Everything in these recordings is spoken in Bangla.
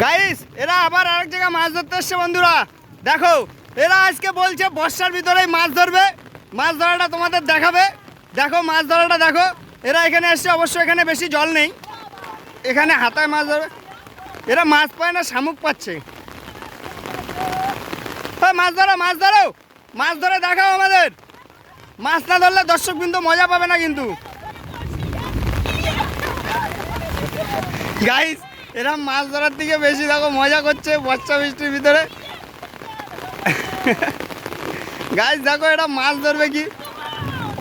গাইস এরা আবার আরেক জায়গায় মাছ ধরতে এসছে বন্ধুরা। দেখো এরা আজকে বলছে বর্ষার ভিতরেই মাছ ধরবে, মাছ ধরাটা তোমাদের দেখাবে। দেখো মাছ ধরাটা দেখো। এরা এখানে এসছে, অবশ্য এখানে বেশি জল নেই, এখানে হাতায় মাছ ধরবে। এরা মাছ পায় না, শামুক পাচ্ছে। মাছ ধরো মাছ ধরো, মাছ ধরে দেখাও আমাদের। মাছ না ধরলে দর্শক কিন্তু মজা পাবে না কিন্তু। গাইস এরা মাছ ধরার থেকে বেশি দেখো মজা করছে বর্ষা বৃষ্টির ভিতরে। গাইস দেখো এরা মাছ ধরবে কি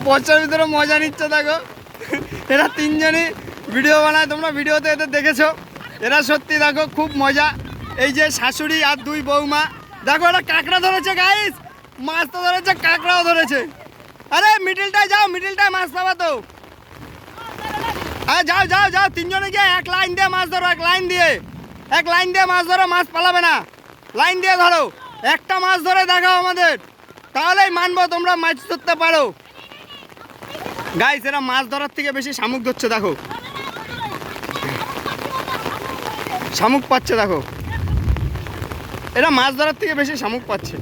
বর্ষার ভিতরে মজা নিচ্ছে। দেখো এরা তিনজনই ভিডিও বানায়, তোমরা ভিডিওতে এদের দেখেছো। এরা সত্যি দেখো খুব মজা। এই যে শাশুড়ি আর দুই বৌমা, দেখো এরা কাঁকড়া ধরেছে। গাইস মাছ তো ধরেছে, কাঁকড়াও ধরেছে। আরে মিডিলটায় যাও, মিডিলটায় মাছ পাবা তো। হ্যাঁ যাও যাও যাও, তিনজনে গিয়ে এক লাইন দিয়ে মাছ ধরো, এক লাইন দিয়ে মাছ ধরো, মাছ পালাবে না। লাইন দিয়ে ধরো, একটা মাছ ধরে দেখাও আমাদের, তাহলেই মানবো তোমরা মাছ ধরতে পারো। গাইস এরা মাছ ধরার থেকে বেশি শামুক ধরছে। দেখো শামুক পাচ্ছে, দেখো এরা মাছ ধরার থেকে বেশি শামুক পাচ্ছে।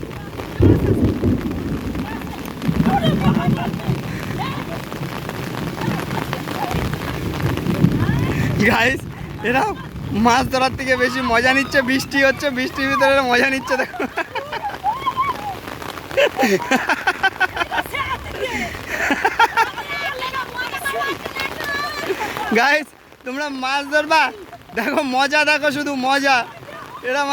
গাইস এরা মাছ ধরার থেকে বেশি মজা নিচ্ছে। বৃষ্টি হচ্ছে, বৃষ্টির ভিতরে এরা মজা নিচ্ছে। দেখো গাইস তোমরা মাছ ধরবা, দেখো মজা, দেখো শুধু মজা। এরা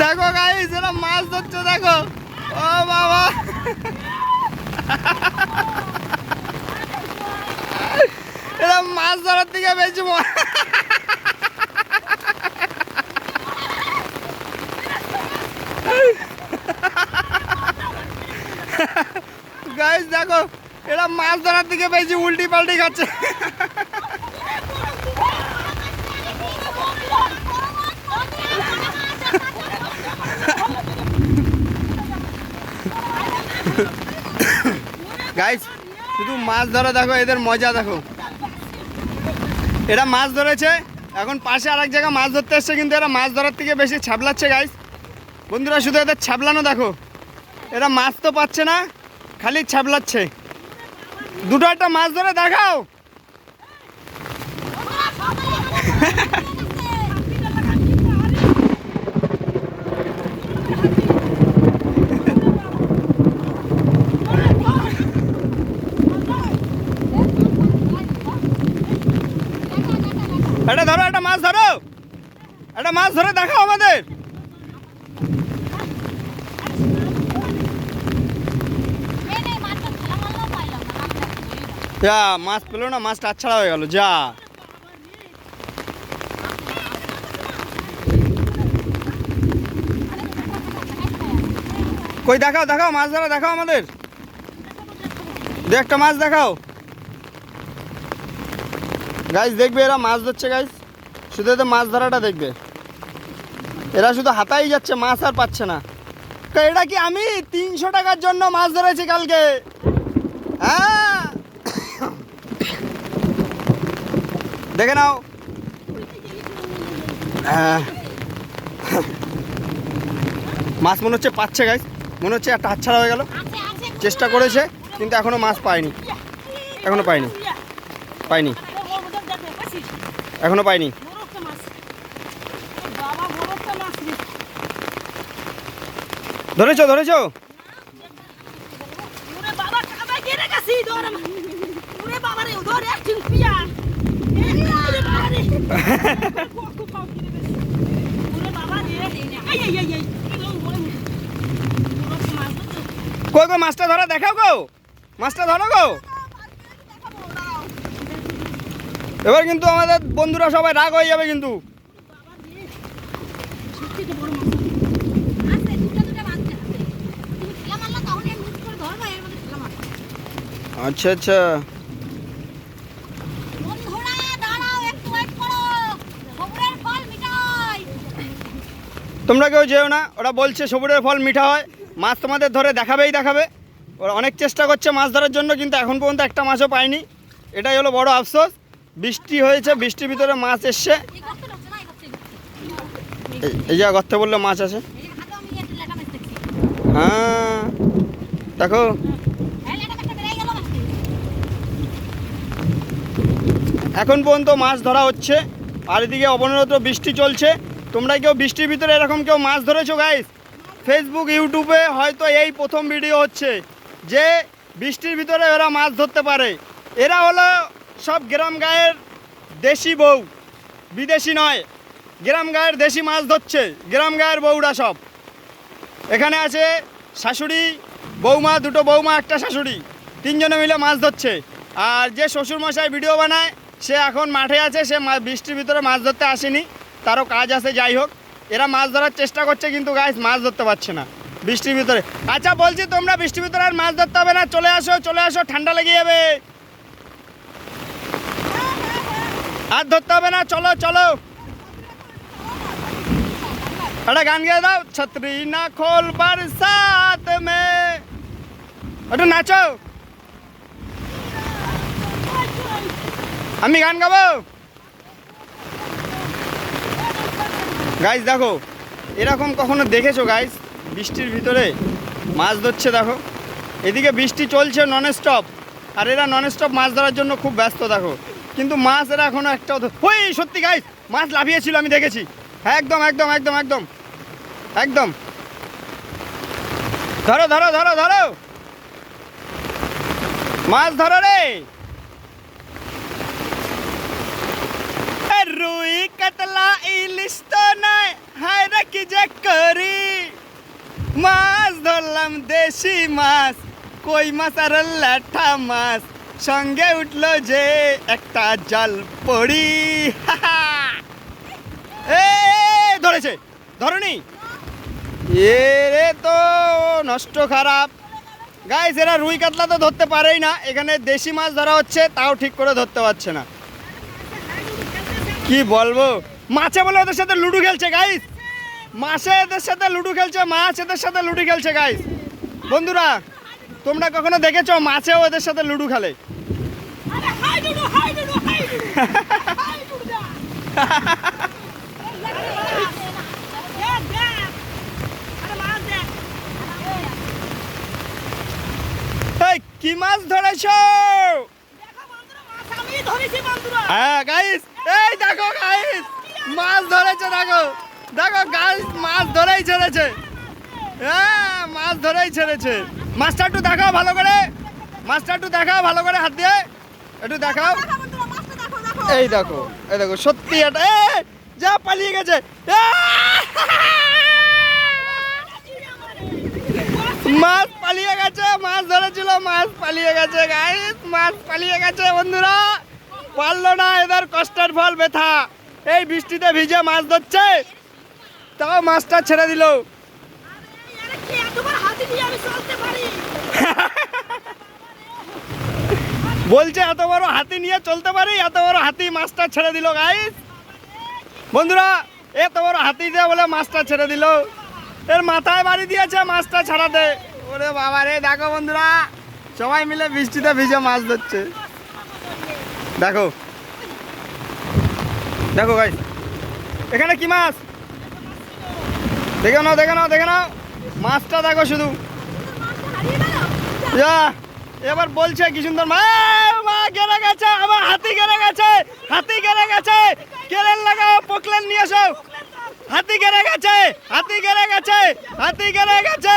দেখো গাইস এরা মাছ ধরছে। দেখো ও বাবা, এরা মাছ ধরার থেকে বেশি গাইস দেখো এরা মাছ ধরার থেকে বেশি উল্টি পাল্টি খাচ্ছে। গাইস শুধু মাছ ধরা দেখো, এদের মজা দেখো। এরা মাছ ধরেছে, এখন পাশে আরেক জায়গায় মাছ ধরতে এসছে, কিন্তু এরা মাছ ধরার থেকে বেশি ছ্যাবলাচ্ছে। গাইস বন্ধুরা শুধু এদের ছ্যাবলানো দেখো, এরা মাছ তো পাচ্ছে না, খালি ছ্যাবলাচ্ছে। দুটো একটা মাছ ধরে দেখাও। এটা ধরো, একটা মাছ ধরো, একটা মাছ ধরে দেখাও আমাদের। যা মাছ পেলো না, মাছটা আচ্ছাড়া হয়ে গেল। যা কই দেখাও, দেখাও মাছ ধরা দেখাও আমাদের, দু একটা মাছ দেখাও। গাইস দেখবে এরা মাছ ধরছে। গাইস শুধু এদের মাছ ধরাটা দেখবে, এরা শুধু হাতাই যাচ্ছে, মাছ আর পাচ্ছে না। এটা কি আমি 300 টাকার জন্য মাছ ধরেছি কালকে? হ্যাঁ দেখে নাও। হ্যাঁ মাছ মনে হচ্ছে পাচ্ছে। গাইস মনে হচ্ছে একটা হাতছাড়া হয়ে গেল। চেষ্টা করেছে কিন্তু এখনো মাছ পায়নি, এখনো পাইনি, পাইনি, এখনো পাইনি। ধরেছো ধরেছো? কই গো মাছটা ধরা দেখাও গো, মাছটা ধরো গো। এবার কিন্তু আমাদের বন্ধুরা সবাই রাগ হয়ে যাবে কিন্তু। আচ্ছা আচ্ছা বন্ধুরা দাঁড়াও একটু ওয়েট করো, খবরের তোমরা কেউ যেও না, ওরা বলছে সবুজের ফল মিঠা হয়, মাছ তোমাদের ধরে দেখাবেই দেখাবে। ওরা অনেক চেষ্টা করছে মাছ ধরার জন্য, কিন্তু এখন পর্যন্ত একটা মাছও পায়নি। এটাই হলো বড় আফসোস। বৃষ্টি হয়েছে, বৃষ্টির ভিতরে মাছ এসছে। এই যা গর্তে বললে মাছ আছে। হ্যাঁ দেখো, এখন পর্যন্ত মাছ ধরা হচ্ছে, আর এদিকে অবনত বৃষ্টি চলছে। তোমরা কেউ বৃষ্টির ভিতরে এরকম কেউ মাছ ধরেছো গাইস? ফেসবুক ইউটিউবে হয়তো এই প্রথম ভিডিও হচ্ছে যে বৃষ্টির ভিতরে ওরা মাছ ধরতে পারে। এরা হলো সব গ্রাম গায়ের দেশি বউ, বিদেশি নয়। গ্রাম গায়ের দেশি মাছ ধরছে, গ্রাম গায়ের বউরা সব। এখানে আছে শাশুড়ি, বৌমা, দুটো বৌমা, একটা শাশুড়ি, তিনজনে মিলে মাছ ধরছে। আর যে শ্বশুরমশাই ভিডিও বানায় সে এখন মাঠে আছে, সে বৃষ্টির ভিতরে মাছ ধরতে আসেনি, তারও কাজ আছে। যাই হোক, এরা মাছ ধরার চেষ্টা করছে, কিন্তু গাইস মাছ ধরতে পারছে না বৃষ্টির ভিতরে। আচ্ছা বলছি, তোমরা বৃষ্টির ভিতরে আর মাছ ধরতে হবে না, চলে আসো চলে আসো, ঠান্ডা লেগে যাবে। আর ধরতে হবে না, চলো চলো। একটা গান গিয়ে দাও, ছত্রি না খোল বরসাত মে, একটু নাচো। আমি গান গাবো। গাইস দেখো, এরকম কখনো দেখেছো গাইস? বৃষ্টির ভিতরে মাছ ধরছে দেখো। এদিকে বৃষ্টি চলছে নন স্টপ, আর এরা নন স্টপ মাছ ধরার জন্য খুব ব্যস্ত দেখো। কিন্তু মাছ এরা এখনো একটাও ওই সত্যি গাইস মাছ লাফিয়েছিল, আমি দেখেছি। হ্যাঁ একদম একদম একদম একদম একদম। ধরো ধরো ধরো ধরো, মাছ ধরো রে। রুই কাতলা ইলিশ তো নাই, হায় রে কি যে করি। মাছ ধরলাম দেশি মাছ, কই মাছ আর ল্যাঠা মাছ, সঙ্গে উঠলো যে একটা জাল পড়ি। এ ধরেছে, ধরনি এরে তো নষ্ট খারাপ। গাইস এরা রুই কাতলা তো ধরতে পারেই না, এখানে দেশি মাছ ধরা হচ্ছে, তাও ঠিক করে ধরতে পারছে না। কি বলবো, মাছে বলে ওদের সাথে লুডো খেলছে গাইস। মাছে এদের সাথে লুডো খেলছে, মাছ এদের সাথে লুডো খেলছে গাইস। বন্ধুরা তোমরা কখনো দেখেছো মাছেও এদের সাথে লুডো খেলে? কি মাছ ধরেছো? হ্যাঁ গাইস, এই দেখো গাইস মাছ ধরেছে, দেখো দেখো গাইস মাছ ধরেই ছেড়েছে। হ্যাঁ মাছ ধরেই ছেড়েছে। মাছটা একটু দেখাও ভালো করে, মাছটা একটু দেখাও ভালো করে, হাত দিয়ে একটু দেখাও। এই দেখো, এই দেখো সত্যি এটা যা পালিয়ে গেছে। মাছ পালিয়ে গেছে, মাছ ধরেছিল, মাছ পালিয়ে গেছে গাইস, মাছ পালিয়ে গেছে। বন্ধুরা পারলো না, এদের কষ্টের ফল ব্যথা। এই বৃষ্টিতে ভিজে মাছ ধরছে, তাও মাছটা ছেড়ে দিল। বলছে এত বড় হাতি নিয়ে চলতে পারি, এত বড় হাতি মাছটা ছেড়ে দিল গাইস। বন্ধুরা এত বড় হাতি দিয়ে বলে মাছটা ছেড়ে দিল, এর মাথায় বাড়ি দিয়েছে মাছটা ছাড়াতে। ওরে বাবা রে, দেখো বন্ধুরা সবাই মিলে বৃষ্টিতে ভিজে মাছ ধরছে। দেখো দেখো গাইস, এখানে কি মাছ দেখে নাও, দেখে নাও, দেখে নাও মাছটা দেখো শুধু। এবার বলছে কি সুন্দর মা গেড়ে গেছে, আবার হাতি গেড়ে গেছে, হাতি গেড়ে গেছে, কেরেল লাগাও, পোকলেন নিয়ে এসো। হাতি গেড়ে গেছে, হাতি গেড়ে গেছে, হাতি গেড়ে গেছে,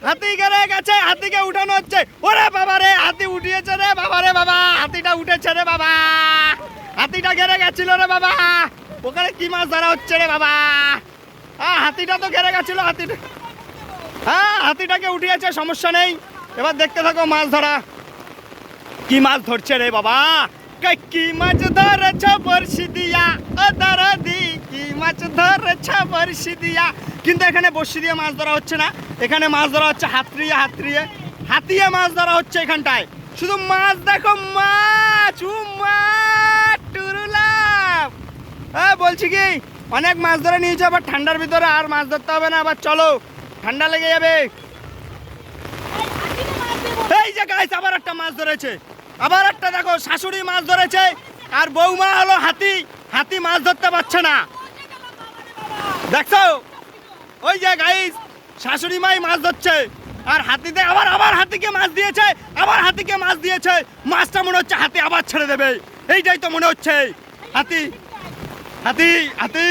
হাতি গেড়ে গেছে, হাতিকে উঠানো হচ্ছে। ওরে বাবা রে, হাতি উঠিয়েছে রে বাবা রে বাবা, হাতিটা উঠেছে রে বাবা, হাতিটা গেড়ে গেছিল রে বাবা। ওখানে কি মাছ ধরা হচ্ছে রে বাবা? হ্যাঁ হাতিটা তো গেড়ে গেছিল, হাতিটা হ্যাঁ হাতিটাকে উঠিয়েছে, সমস্যা নেই। এবার দেখতে থাকো মাছ ধরা, কি মাছ ধরছে রে বাবা। কি মাছ ধরেছ বর্ষি দিয়া, ও দারাদি কি মাছ ধরেছ বর্ষি দিয়া। কিন্তু এখানে বর্ষি দিয়ে মাছ ধরা হচ্ছে না, এখানে মাছ ধরা হচ্ছে হাতড়িয়ে, হাতড়িয়ে হাতিয়ে মাছ ধরা হচ্ছে এখানটায়। শুধু মাছ দেখো, মাছ ও মাছ টুরুলাম। হ্যাঁ বলছি কি অনেক মাছ ধরে নিয়েছে, আবার ঠান্ডার ভিতরে আর মাছ ধরতে হবে না, আবার চলো ঠান্ডা লেগে যাবে। এই যে গাইস আবার একটা মাছ ধরেছে, আবার একটা দেখো শাশুড়ি মাছ ধরেছে, আর বৌমা হলো হাতি, হাতি মাছ ধরতে পারছে না, দেখছো? ওই যে গাইস শাশুড়ি মাই মাছ ধরছে, আর হাতিতে আবার আবার হাতিকে মাছ দিয়েছে, আবার হাতিকে মাছ দিয়েছে, মাছটা মনে হচ্ছে হাতি আবার ছেড়ে দেবে, এইটাই তো মনে হচ্ছে। হাতি হাতি হাতি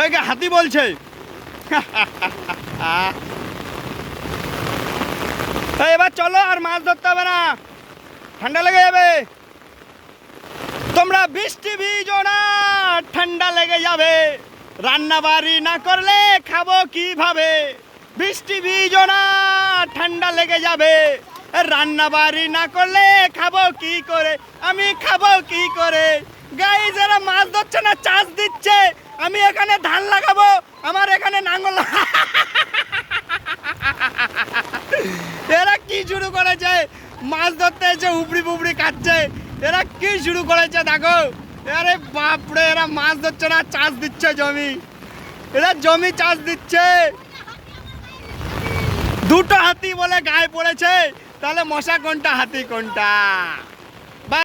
এই যে হাতি বলছে এবার চলো আর মাছ ধরতে হবে না, ঠান্ডা লেগে যাবে। তোমরা বৃষ্টি ভিজো না, ঠান্ডা লেগে যাবে, রান্না বাড়ি না করলে খাবো কিভাবে? বৃষ্টি ভিজো না, ঠান্ডা লেগে যাবে, রান্না বাড়ি না করলে খাবো কি করে? আমি খাবো কি করে? গাইস এরা মাছ ধরছে না, চাষ দিচ্ছে, আমি এখানে ধান লাগাবো, আমার এখানে নাঙ্গল এরা কি শুরু করেছে? মাছ ধরতে এসে উপড়ি পুবড়ি কাটছে, এরা কি শুরু করেছে দেখো। আরে বাপরে, এরা মাছ ধরছে না, চাষ দিচ্ছে জমি, এরা জমি চাষ দিচ্ছে। দুটো হাতি বলে গায়ে পড়েছে, তাহলে মশা কোনটা হাতি কোনটা?